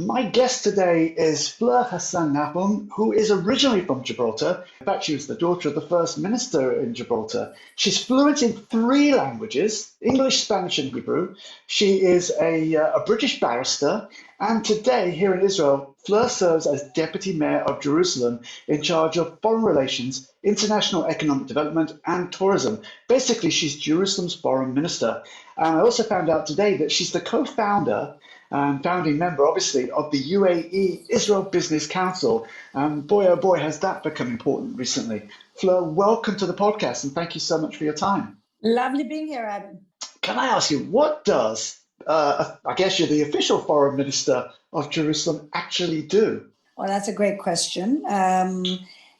My guest today is Fleur Hassan-Nahoum, who is originally from Gibraltar. In fact, she was the daughter of the first minister in Gibraltar. She's fluent in three languages, English, Spanish, and Hebrew. She is a British barrister, and today here in Israel, Fleur serves as Deputy Mayor of Jerusalem in charge of foreign relations, international economic development, and tourism. Basically, she's Jerusalem's foreign minister. And I also found out today that she's the co-founder and founding member, obviously, of the UAE Israel Business Council. And boy, oh boy, has that become important recently. Fleur, welcome to the podcast, and thank you so much for your time. Lovely being here, Adam. Can I ask you, what does, I guess you're the official foreign minister of Jerusalem, actually do? Well, that's a great question.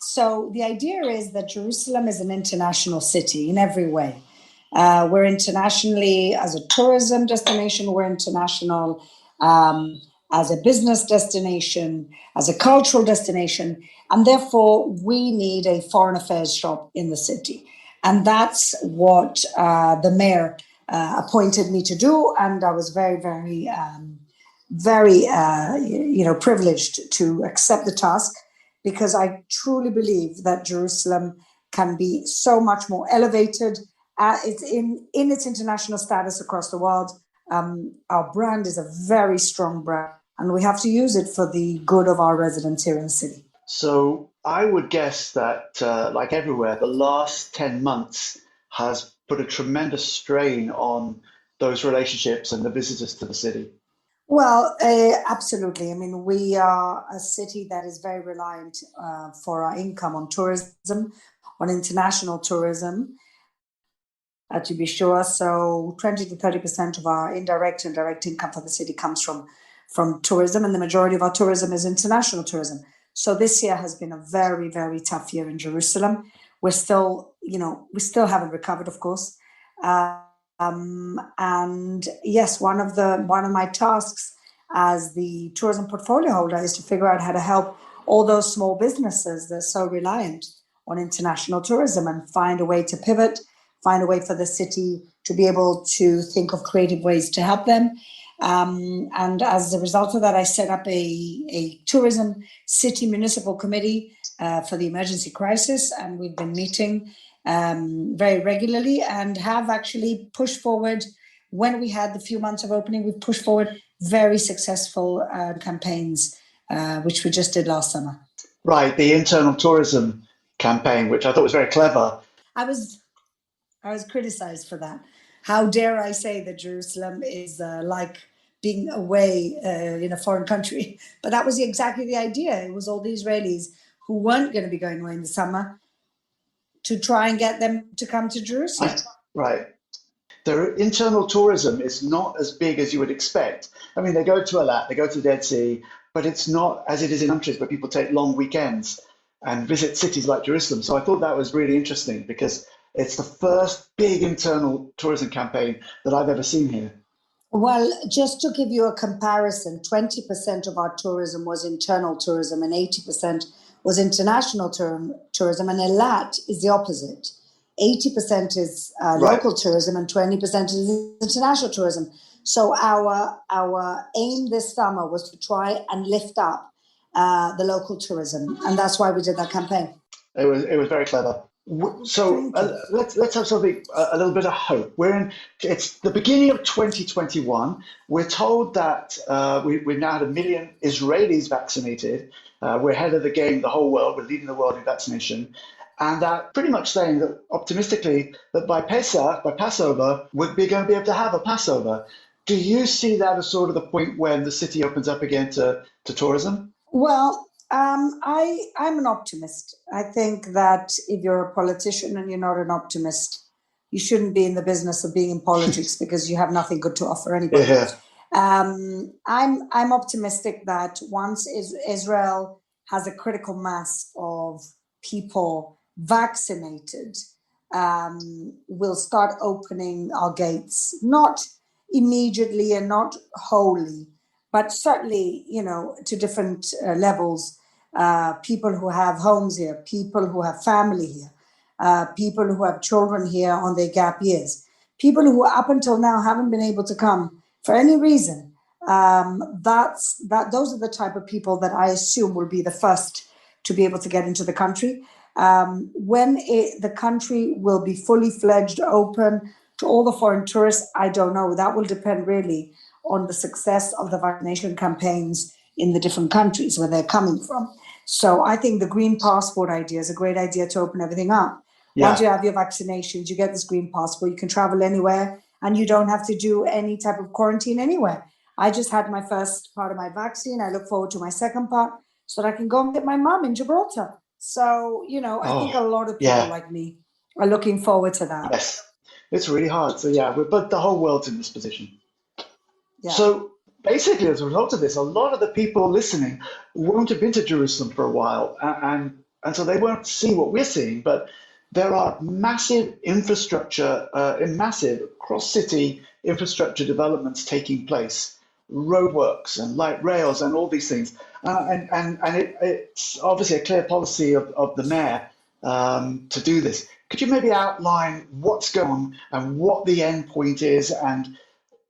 So the idea is that Jerusalem is an international city in every way. We're internationally, as a tourism destination, we're international as a business destination, as a cultural destination, and therefore we need a foreign affairs shop in the city. And that's what the mayor appointed me to do, and I was very, very privileged to accept the task, because I truly believe that Jerusalem can be so much more elevated. It's in its international status across the world. Our brand is a very strong brand, and we have to use it for the good of our residents here in the city. So I would guess that, like everywhere, the last 10 months has put a tremendous strain on those relationships and the visitors to the city. Well, absolutely. I mean, we are a city that is very reliant for our income on tourism, on international tourism. To be sure, so 20 to 30% of our indirect and direct income for the city comes from tourism, and the majority of our tourism is international tourism. So this year has been a very, very tough year in Jerusalem. We still haven't recovered, of course. And yes, one of my tasks as the tourism portfolio holder is to figure out how to help all those small businesses that are so reliant on international tourism and find a way to pivot, find a way for the city to be able to think of creative ways to help them. And as a result of that, I set up a tourism city municipal committee for the emergency crisis. And we've been meeting very regularly and have actually pushed forward. When we had the few months of opening, we've pushed forward very successful campaigns, which we just did last summer. Right, the internal tourism campaign, which I thought was very clever. I was criticized for that. How dare I say that Jerusalem is like being away in a foreign country? But that was exactly the idea. It was all the Israelis who weren't going to be going away in the summer to try and get them to come to Jerusalem. Right. Their internal tourism is not as big as you would expect. I mean, they go to Eilat, they go to the Dead Sea, but it's not as it is in countries where people take long weekends and visit cities like Jerusalem. So I thought that was really interesting, because it's the first big internal tourism campaign that I've ever seen here. Well, just to give you a comparison, 20% of our tourism was internal tourism and 80% was international tourism. And Eilat is the opposite. 80% is local tourism and 20% is international tourism. So our aim this summer was to try and lift up the local tourism. And that's why we did that campaign. It was very clever. So let's have something, a little bit of hope. It's the beginning of 2021. We're told that we've now had 1 million Israelis vaccinated. We're ahead of the game, the whole world. We're leading the world in vaccination. And pretty much saying that optimistically that by Pesach, by Passover, we're going to be able to have a Passover. Do you see that as sort of the point when the city opens up again to tourism? Well, I'm an optimist. I think that if you're a politician and you're not an optimist, you shouldn't be in the business of being in politics because you have nothing good to offer anybody. Yeah. I'm optimistic that once Israel has a critical mass of people vaccinated, we'll start opening our gates, not immediately and not wholly, but certainly, to different levels. People who have homes here, people who have family here, people who have children here on their gap years, people who up until now haven't been able to come for any reason, Those are the type of people that I assume will be the first to be able to get into the country. When the country will be fully fledged, open to all the foreign tourists, I don't know. That will depend really on the success of the vaccination campaigns in the different countries where they're coming from. So I think the green passport idea is a great idea to open everything up. Yeah. Once you have your vaccinations, you get this green passport, you can travel anywhere and you don't have to do any type of quarantine anywhere. I just had my first part of my vaccine. I look forward to my second part so that I can go and get my mom in Gibraltar. So, I think a lot of people like me are looking forward to that. Yes, it's really hard. So yeah, but the whole world's in this position. Yeah. So basically, as a result of this, a lot of the people listening won't have been to Jerusalem for a while, and so they won't see what we're seeing. But there are massive massive cross-city infrastructure developments taking place, roadworks and light rails and all these things. It's obviously a clear policy of the mayor to do this. Could you maybe outline what's going on and what the end point is, and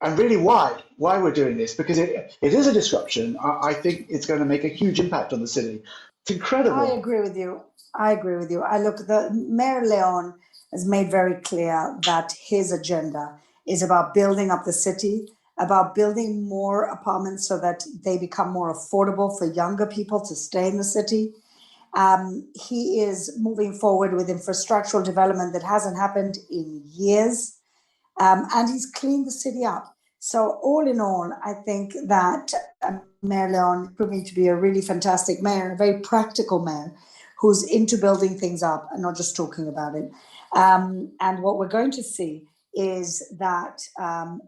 really why we're doing this? Because it is a disruption. I think it's going to make a huge impact on the city. It's incredible. I agree with you. The Mayor Leon has made very clear that his agenda is about building up the city, about building more apartments so that they become more affordable for younger people to stay in the city. He is moving forward with infrastructural development that hasn't happened in years, and he's cleaned the city up. So all in all, I think that Mayor Leon proving to be a really fantastic mayor, a very practical mayor who's into building things up and not just talking about it. And what we're going to see is that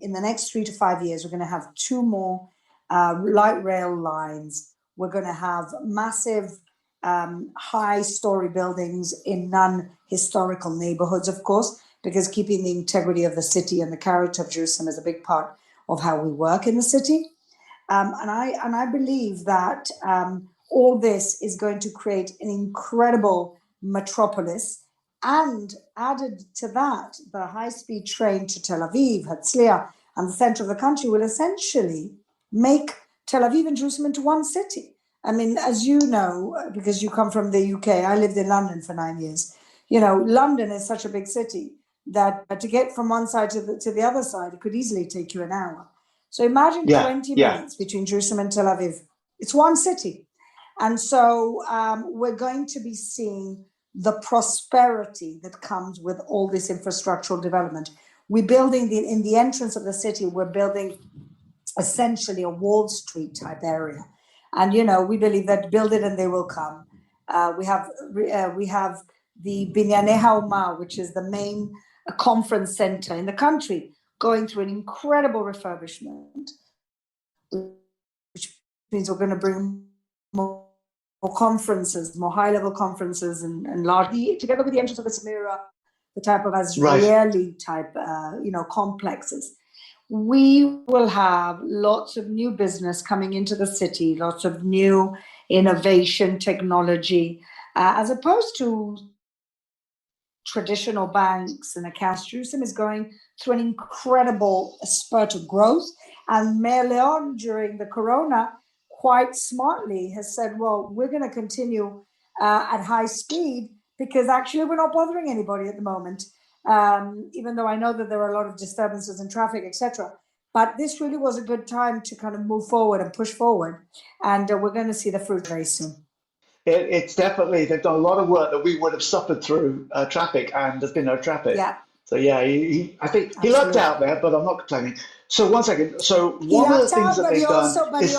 in the next 3 to 5 years, we're going to have 2 more light rail lines. We're going to have massive high-story buildings in non-historical neighborhoods, of course, because keeping the integrity of the city and the character of Jerusalem is a big part of how we work in the city. And I believe that all this is going to create an incredible metropolis. And added to that, the high-speed train to Tel Aviv, Herzliya, and the center of the country will essentially make Tel Aviv and Jerusalem into one city. I mean, as you know, because you come from the UK, I lived in London for 9 years. London is such a big city that to get from one side to the other side, it could easily take you an hour. So imagine 20 minutes between Jerusalem and Tel Aviv. It's one city. And so we're going to be seeing the prosperity that comes with all this infrastructural development. We're building in the entrance of the city, we're building essentially a Wall Street type area. And, we believe that build it and they will come. We have the Binyanei Hauma, which is the main conference center in the country, going through an incredible refurbishment, which means we're going to bring more conferences, more high-level conferences, and largely together with the entrance of the Samira, the type of Azrieli type, complexes. We will have lots of new business coming into the city, lots of new innovation, technology, as opposed to traditional banks and accounts. Jerusalem is going through an incredible spurt of growth. And Mayor Leon, during the corona, quite smartly has said, well, we're going to continue at high speed because actually we're not bothering anybody at the moment. Even though I know that there are a lot of disturbances in traffic, etc. But this really was a good time to kind of move forward and push forward. And we're going to see the fruit very soon. It's definitely, they've done a lot of work that we would have suffered through traffic, and there's been no traffic. Yeah. So yeah, I think he lucked out there, but I'm not complaining. So one second. So one of the things that they've done is he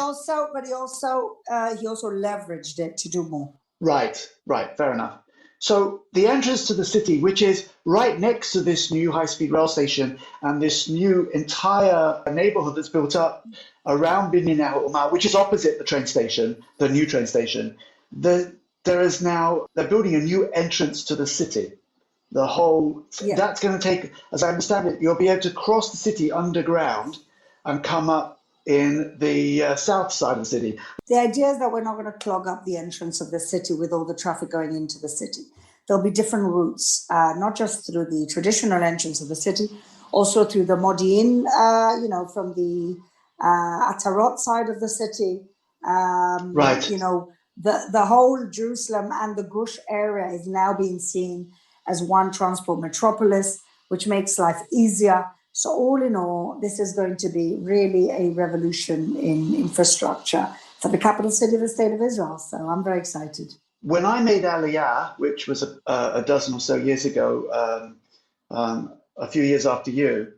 also leveraged it to do more. Right, fair enough. So the entrance to the city, which is right next to this new high-speed rail station and this new entire neighborhood that's built up around Binyanei Hauma, which is opposite the train station, the new train station, they're building a new entrance to the city. That's going to take, as I understand it, you'll be able to cross the city underground and come up in the south side of the city. The idea is that we're not going to clog up the entrance of the city with all the traffic going into the city. There'll be different routes, not just through the traditional entrance of the city, also through the Modi'in, from the Atarot side of the city. Right. The whole Jerusalem and the Gush area is now being seen as one transport metropolis, which makes life easier. So all in all, this is going to be really a revolution in infrastructure for the capital city of the State of Israel. So I'm very excited. When I made Aliyah, which was a dozen or so years ago, a few years after you,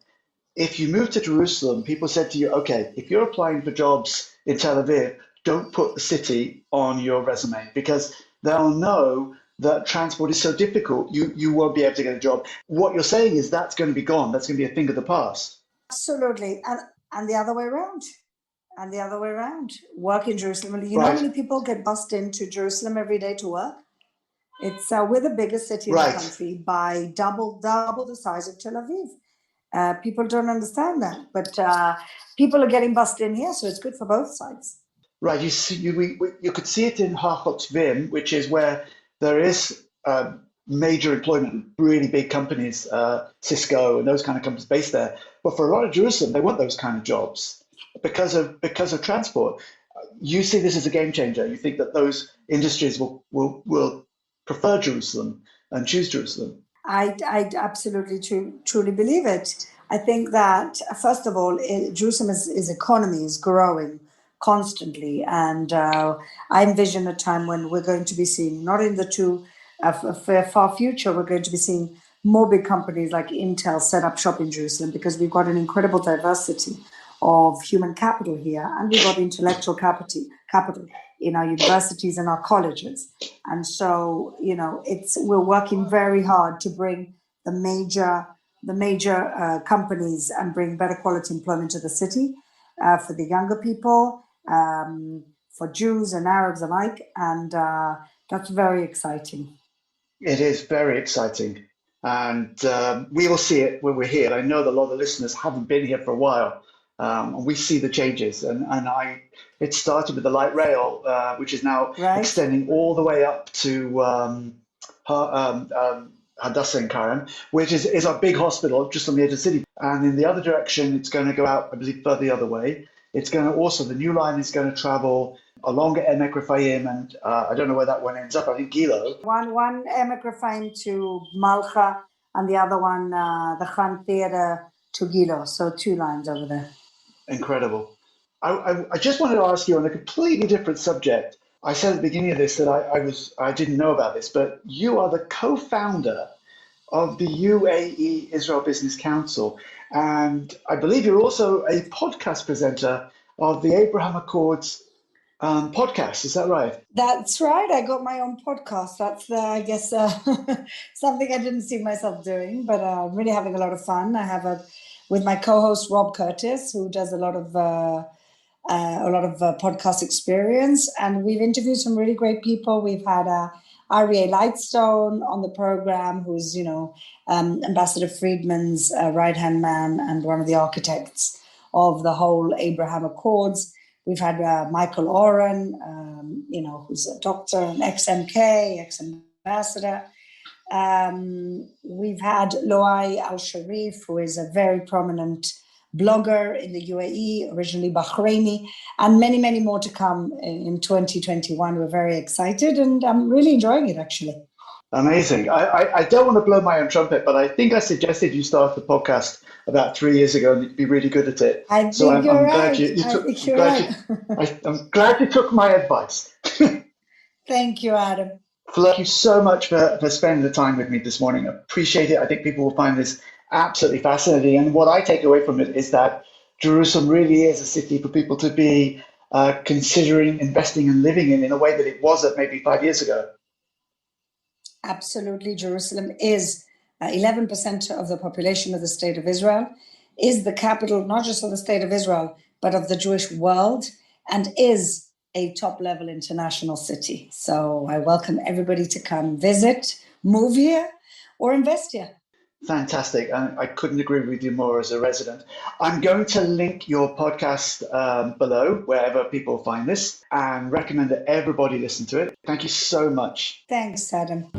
if you moved to Jerusalem, people said to you, okay, if you're applying for jobs in Tel Aviv, don't put the city on your resume because they'll know that transport is so difficult, you won't be able to get a job. What you're saying is that's going to be gone. That's going to be a thing of the past. Absolutely. And the other way around. And the other way around. Work in Jerusalem. You know Right. how many people get bussed into Jerusalem every day to work? It's we're the biggest city in the Right. country by double the size of Tel Aviv. People don't understand that, but people are getting bussed in here, so it's good for both sides. Right. You could see it in Har Chotzvim, which is where there is major employment, really big companies, Cisco and those kind of companies based there. But for a lot of Jerusalem, they want those kind of jobs because of transport. You see this as a game changer. You think that those industries will prefer Jerusalem and choose Jerusalem. I absolutely truly believe it. I think that, first of all, Jerusalem's economy is growing constantly. And I envision a time when we're going to be seeing, not in the far future, we're going to be seeing more big companies like Intel set up shop in Jerusalem because we've got an incredible diversity of human capital here, and we've got intellectual capital in our universities and our colleges. And so, we're working very hard to bring the major companies and bring better quality employment to the city for the younger people, for Jews and Arabs alike. And that's very exciting. It is very exciting. And we will see it when we're here. I know that a lot of the listeners haven't been here for a while. And we see the changes, and it started with the light rail, which is now extending all the way up to Hadassah and Karen, which is our big hospital just on the edge of the city. And in the other direction, it's going to go out, I believe, further the other way. It's going to also, the new line is going to travel along Emek Rephaim, and I don't know where that one ends up. I think Gilo. One Emek Rephaim to Malcha, and the other one, the Khan Theatre to Gilo. So 2 lines over there. Incredible. I just wanted to ask you on a completely different subject. I said at the beginning of this that I didn't know about this, but you are the co-founder of the UAE Israel Business Council, and I believe you're also a podcast presenter of the Abraham Accords podcast. Is that right? That's right. I got my own podcast. That's I guess something I didn't see myself doing, but I'm really having a lot of fun. I have with my co-host Rob Curtis, who does a lot of podcast experience, and we've interviewed some really great people. We've had Aryeh Lightstone on the program, who's Ambassador Friedman's right-hand man and one of the architects of the whole Abraham Accords. We've had Michael Oren, who's a doctor, an ex-MK, ex-ambassador. We've had Loai Al-Sharif, who is a very prominent blogger in the UAE, originally Bahraini, and many, many more to come in 2021. We're very excited, and I'm really enjoying it, actually. Amazing. I don't want to blow my own trumpet, but I think I suggested you start the podcast about 3 years ago and you'd be really good at it. I'm glad you took my advice. Thank you, Adam. Fleur, thank you so much for spending the time with me this morning. I appreciate it. I think people will find this absolutely fascinating. And what I take away from it is that Jerusalem really is a city for people to be considering investing and living in a way that it wasn't maybe 5 years ago. Absolutely. Jerusalem is 11% of the population of the State of Israel, is the capital, not just of the State of Israel, but of the Jewish world, and is a top-level international city. So I welcome everybody to come visit, move here, or invest here. Fantastic. I couldn't agree with you more as a resident. I'm going to link your podcast below, wherever people find this, and recommend that everybody listen to it. Thank you so much. Thanks, Adam.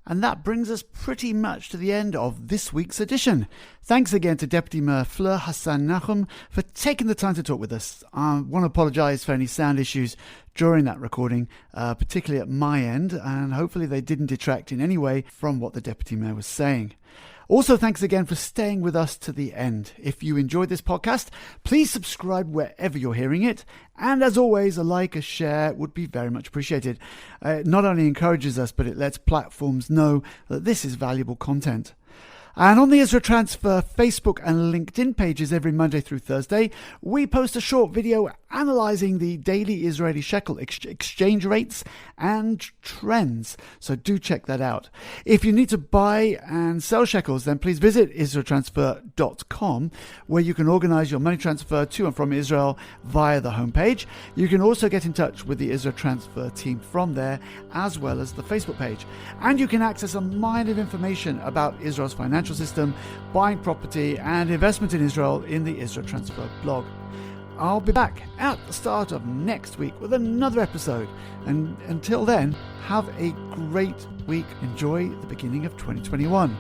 And that brings us pretty much to the end of this week's edition. Thanks again to Deputy Mayor Fleur Hassan-Nahoum for taking the time to talk with us. I want to apologise for any sound issues during that recording, particularly at my end, and hopefully they didn't detract in any way from what the Deputy Mayor was saying. Also, thanks again for staying with us to the end. If you enjoyed this podcast, please subscribe wherever you're hearing it. And as always, a like, a share would be very much appreciated. It not only encourages us, but it lets platforms know that this is valuable content. And on the Israel Transfer Facebook and LinkedIn pages every Monday through Thursday, we post a short video analysing the daily Israeli shekel exchange rates and trends. So do check that out. If you need to buy and sell shekels, then please visit israeltransfer.com, where you can organise your money transfer to and from Israel via the homepage. You can also get in touch with the Israel Transfer team from there, as well as the Facebook page. And you can access a mine of information about Israel's financial system, buying property and investment in Israel in the Israel Transfer blog. I'll be back at the start of next week with another episode. And until then, have a great week. Enjoy the beginning of 2021.